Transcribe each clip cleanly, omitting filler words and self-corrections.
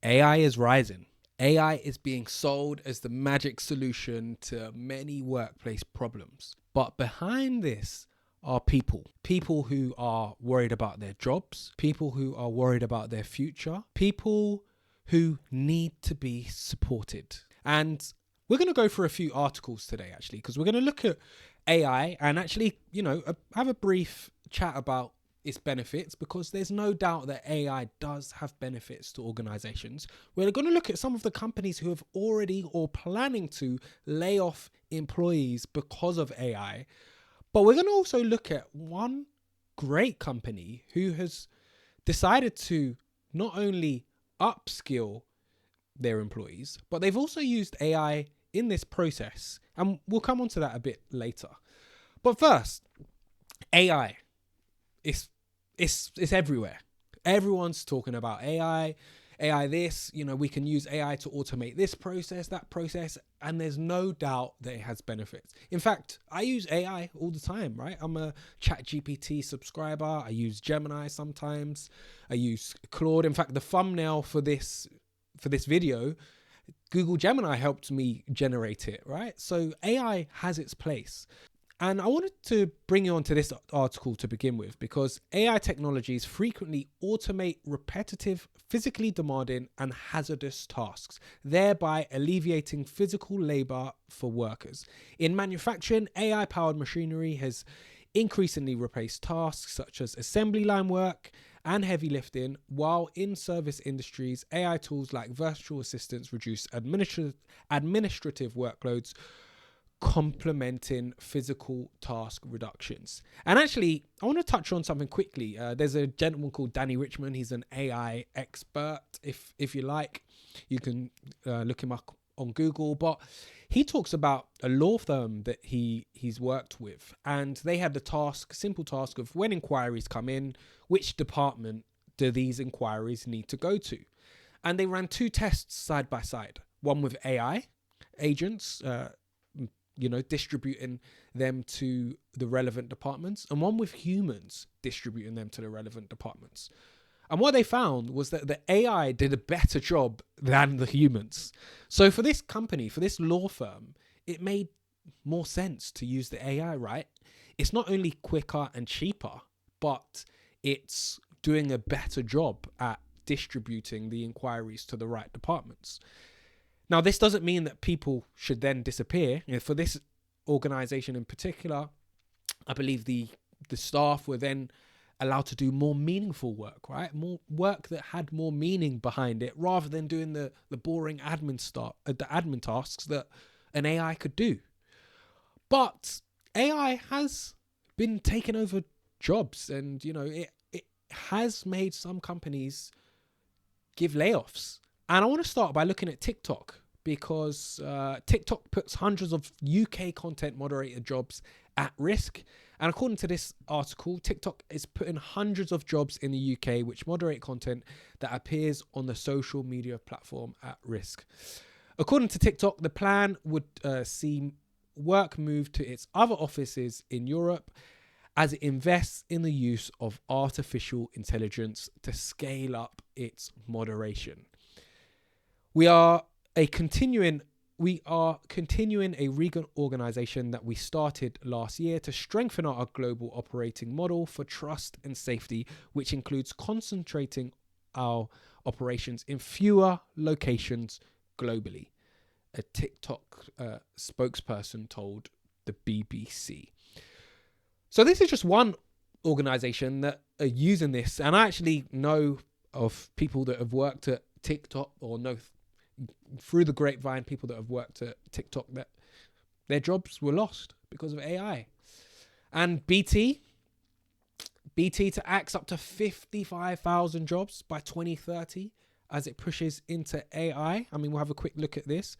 AI is rising. AI is being sold as the magic solution to many workplace problems. But behind this are people who are worried about their jobs, people who are worried about their future, people who need to be supported. And we're going to go through a few articles today, actually, because we're going to look at AI and actually, have a brief chat about its benefits, because there's no doubt that AI does have benefits to organizations. We're going to look at some of the companies who have already or planning to lay off employees because of AI. But we're going to also look at one great company who has decided to not only upskill their employees, but they've also used AI in this process. And we'll come on to that a bit later. But first, AI. It's everywhere. Everyone's talking about AI this, we can use AI to automate this process, that process, and there's no doubt that it has benefits. In fact, I use AI all the time, right? I'm a ChatGPT subscriber. I use Gemini sometimes. I use Claude. In fact, the thumbnail for this video, Google Gemini helped me generate it, right? So AI has its place. And I wanted to bring you onto this article to begin with, because AI technologies frequently automate repetitive, physically demanding and hazardous tasks, thereby alleviating physical labor for workers. In manufacturing, AI-powered machinery has increasingly replaced tasks such as assembly line work and heavy lifting, while in service industries, AI tools like virtual assistants reduce administrative workloads, complementing physical task reductions. And actually, I want to touch on something quickly. There's a gentleman called Danny Richmond. He's an AI expert. If you like, you can look him up on Google. But he talks about a law firm that he's worked with, and they had the simple task of, when inquiries come in, which department do these inquiries need to go to? And they ran two tests side by side, one with AI agents, distributing them to the relevant departments, and one with humans distributing them to the relevant departments. And what they found was that the AI did a better job than the humans. So for this company, for this law firm, it made more sense to use the AI, right? It's not only quicker and cheaper, but it's doing a better job at distributing the inquiries to the right departments. Now, this doesn't mean that people should then disappear. For this organization in particular, I believe the staff were then allowed to do more meaningful work, right? More work that had more meaning behind it, rather than doing the boring admin tasks that an AI could do. But AI has been taking over jobs, and it has made some companies give layoffs. And I want to start by looking at TikTok, because TikTok puts hundreds of UK content moderator jobs at risk. And according to this article, TikTok is putting hundreds of jobs in the UK which moderate content that appears on the social media platform at risk. According to TikTok, the plan would see work move to its other offices in Europe as it invests in the use of artificial intelligence to scale up its moderation. We are continuing a reorganization that we started last year to strengthen our global operating model for trust and safety, which includes concentrating our operations in fewer locations globally, a TikTok spokesperson told the BBC. So this is just one organization that are using this, and I actually know of people that have worked at TikTok, or know through the grapevine people that have worked at TikTok, that their jobs were lost because of AI. And BT to axe up to 55,000 jobs by 2030 as it pushes into AI. I mean, we'll have a quick look at this.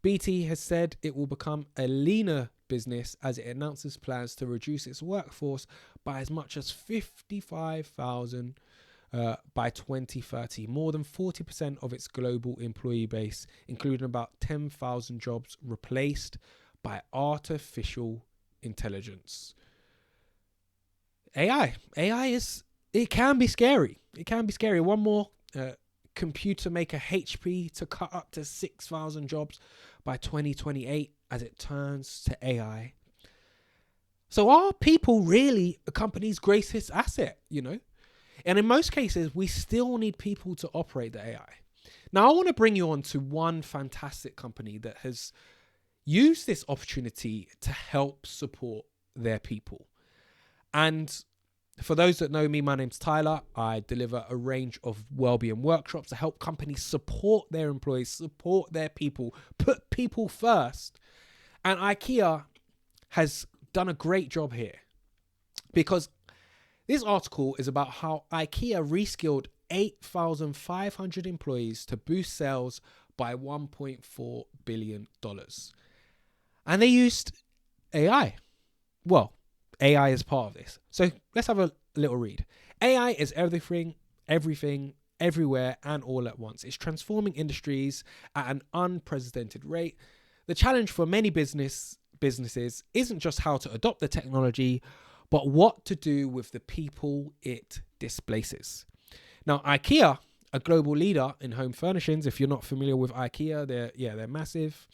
BT has said it will become a leaner business as it announces plans to reduce its workforce by as much as 55,000 by 2030, more than 40% of its global employee base, including about 10,000 jobs replaced by artificial intelligence. AI it can be scary. One more computer maker HP to cut up to 6,000 jobs by 2028 as it turns to AI. So are people really a company's greatest asset, And in most cases, we still need people to operate the AI. Now, I want to bring you on to one fantastic company that has used this opportunity to help support their people. And for those that know me, my name's Tyler. I deliver a range of wellbeing workshops to help companies support their employees, support their people, put people first. And IKEA has done a great job here, because this article is about how IKEA reskilled 8,500 employees to boost sales by $1.4 billion. And they used AI. Well, AI is part of this. So let's have a little read. AI is everything, everywhere, and all at once. It's transforming industries at an unprecedented rate. The challenge for many businesses isn't just how to adopt the technology, but what to do with the people it displaces. Now, IKEA, a global leader in home furnishings. If you're not familiar with IKEA, they're massive.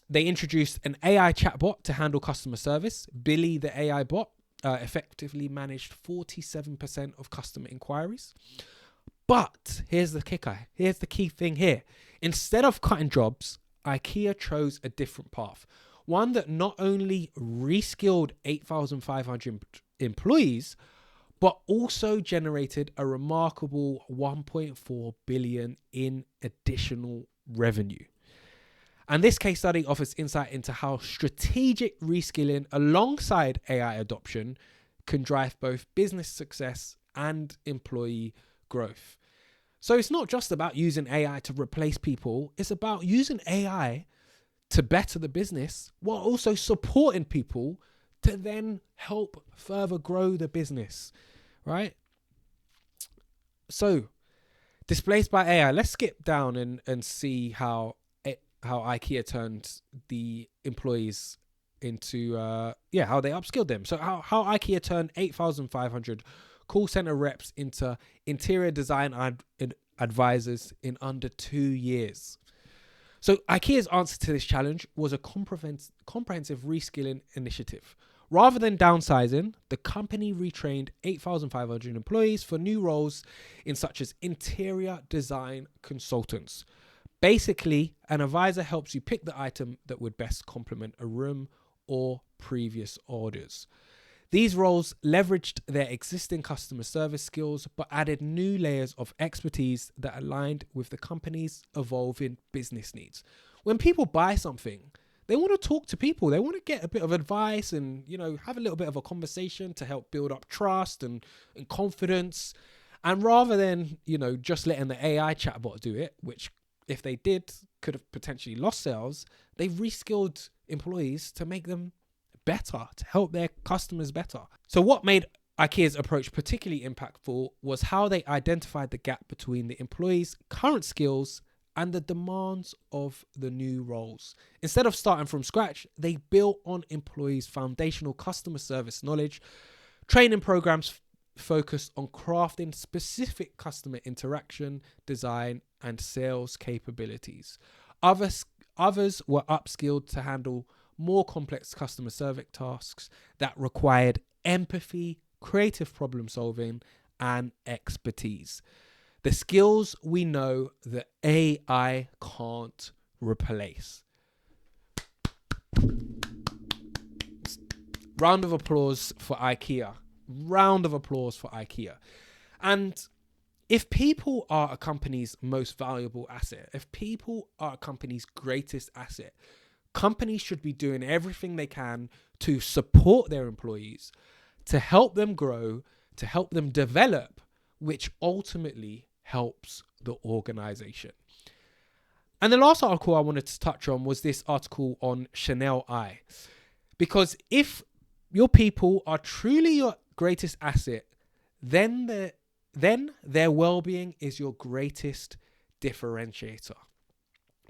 They introduced an AI chatbot to handle customer service. Billy, the AI bot, effectively managed 47% of customer inquiries. But here's the kicker. Here's the key thing here. Instead of cutting jobs, IKEA chose a different path. One that not only reskilled 8,500 employees, but also generated a remarkable 1.4 billion in additional revenue. And this case study offers insight into how strategic reskilling alongside AI adoption can drive both business success and employee growth. So it's not just about using AI to replace people. It's about using AI to better the business while also supporting people to then help further grow the business, right? So displaced by AI, let's skip down and see how IKEA turned the employees into, how they upskilled them. So how IKEA turned 8,500 call center reps into interior design advisors in under 2 years. So IKEA's answer to this challenge was a comprehensive reskilling initiative. Rather than downsizing, the company retrained 8,500 employees for new roles in such as interior design consultants. Basically, an advisor helps you pick the item that would best complement a room or previous orders. These roles leveraged their existing customer service skills, but added new layers of expertise that aligned with the company's evolving business needs. When people buy something, they want to talk to people. They want to get a bit of advice and, have a little bit of a conversation to help build up trust and confidence. And rather than, just letting the AI chatbot do it, which if they did, could have potentially lost sales, they've reskilled employees to make them better, to help their customers better. So what made IKEA's approach particularly impactful was how they identified the gap between the employees' current skills and the demands of the new roles. Instead of starting from scratch, they built on employees' foundational customer service knowledge. Training programs focused on crafting specific customer interaction, design, and sales capabilities. Others were upskilled to handle more complex customer service tasks that required empathy, creative problem solving, and expertise. The skills we know that AI can't replace. Round of applause for IKEA. Round of applause for IKEA. And if people are a company's most valuable asset, if people are a company's greatest asset, companies should be doing everything they can to support their employees, to help them grow, to help them develop, which ultimately helps the organization. And the last article I wanted to touch on was this article on Chanel Eye. Because if your people are truly your greatest asset, then their well-being is your greatest differentiator.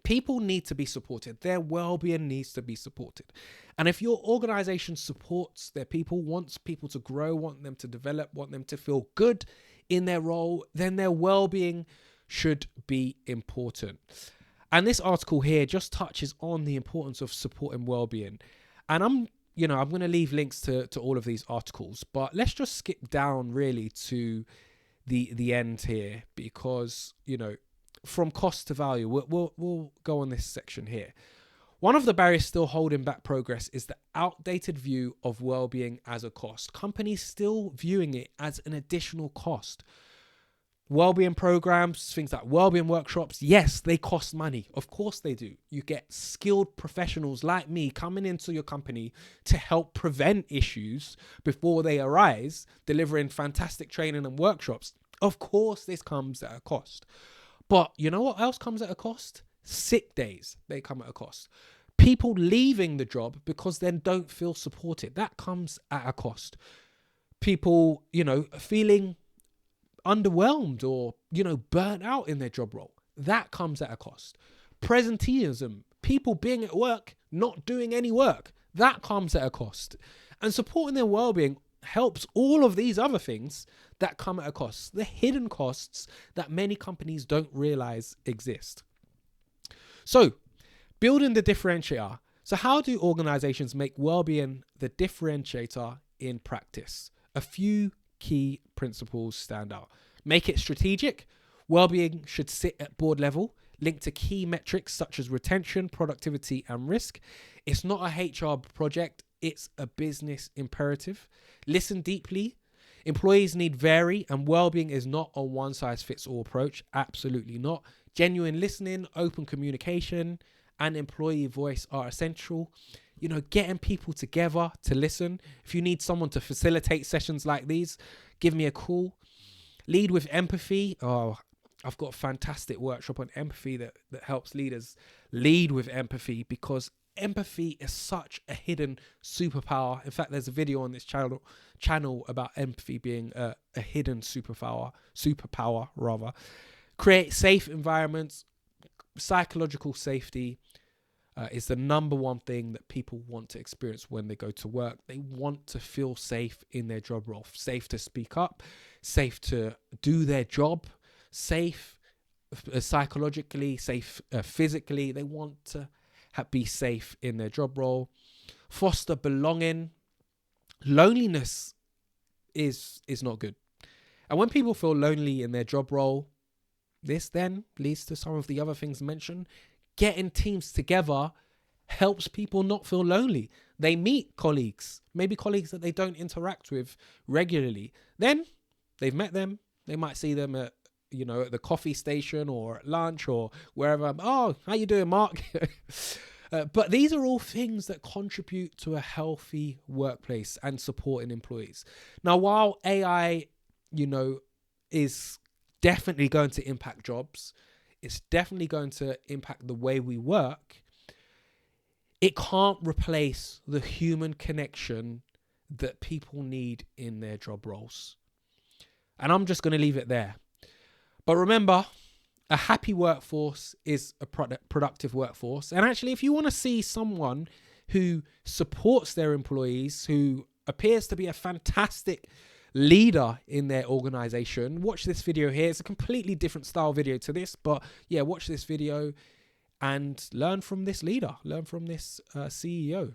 People need to be supported. Their well-being needs to be supported. And if your organization supports their people, wants people to grow, want them to develop, want them to feel good in their role, then their well-being should be important. And this article here just touches on the importance of support and well-being. And I'm going to leave links to all of these articles, but let's just skip down really to the end here, because, from cost to value, we'll go on this section here. One of the barriers still holding back progress is the outdated view of well-being as a cost. Companies still viewing it as an additional cost. Well-being programs, things like well-being workshops, yes, they cost money. Of course they do. You get skilled professionals like me coming into your company to help prevent issues before they arise, delivering fantastic training and workshops. Of course, this comes at a cost. But you know what else comes at a cost? Sick days, they come at a cost. People leaving the job because they don't feel supported, that comes at a cost. People, feeling underwhelmed or, burnt out in their job role, that comes at a cost. Presenteeism, people being at work, not doing any work, that comes at a cost. And supporting their well-being helps all of these other things that come at a cost, the hidden costs that many companies don't realize exist. So, building the differentiator. So how do organizations make well-being the differentiator in practice? A few key principles stand out. Make it strategic. Well-being should sit at board level, linked to key metrics such as retention, productivity, and risk. It's not a HR project, it's a business imperative. Listen deeply. Employees need vary, and well-being is not a one-size-fits-all approach. Absolutely not. Genuine listening, open communication, and employee voice are essential. Getting people together to listen. If you need someone to facilitate sessions like these, give me a call. Lead with empathy. Oh, I've got a fantastic workshop on empathy that helps leaders lead with empathy, because empathy is such a hidden superpower. In fact, there's a video on this channel about empathy being a hidden superpower rather. Create safe environments. Psychological safety is the number one thing that people want to experience when they go to work. They want to feel safe in their job role, safe to speak up, safe to do their job, safe psychologically, safe physically. They want to be safe in their job role. Foster belonging. Loneliness is not good. And when people feel lonely in their job role, this then leads to some of the other things mentioned. Getting teams together helps people not feel lonely. They meet colleagues, maybe colleagues that they don't interact with regularly. Then they've met them. They might see them at the coffee station or at lunch or wherever. Oh, how you doing, Mark? But these are all things that contribute to a healthy workplace and supporting employees. Now, while AI, is definitely going to impact jobs, it's definitely going to impact the way we work, it can't replace the human connection that people need in their job roles. And I'm just going to leave it there. But remember, a happy workforce is a productive workforce. And actually, if you want to see someone who supports their employees, who appears to be a fantastic leader in their organization, watch this video here. It's a completely different style video to this, but yeah, watch this video and learn from this leader, learn from this CEO.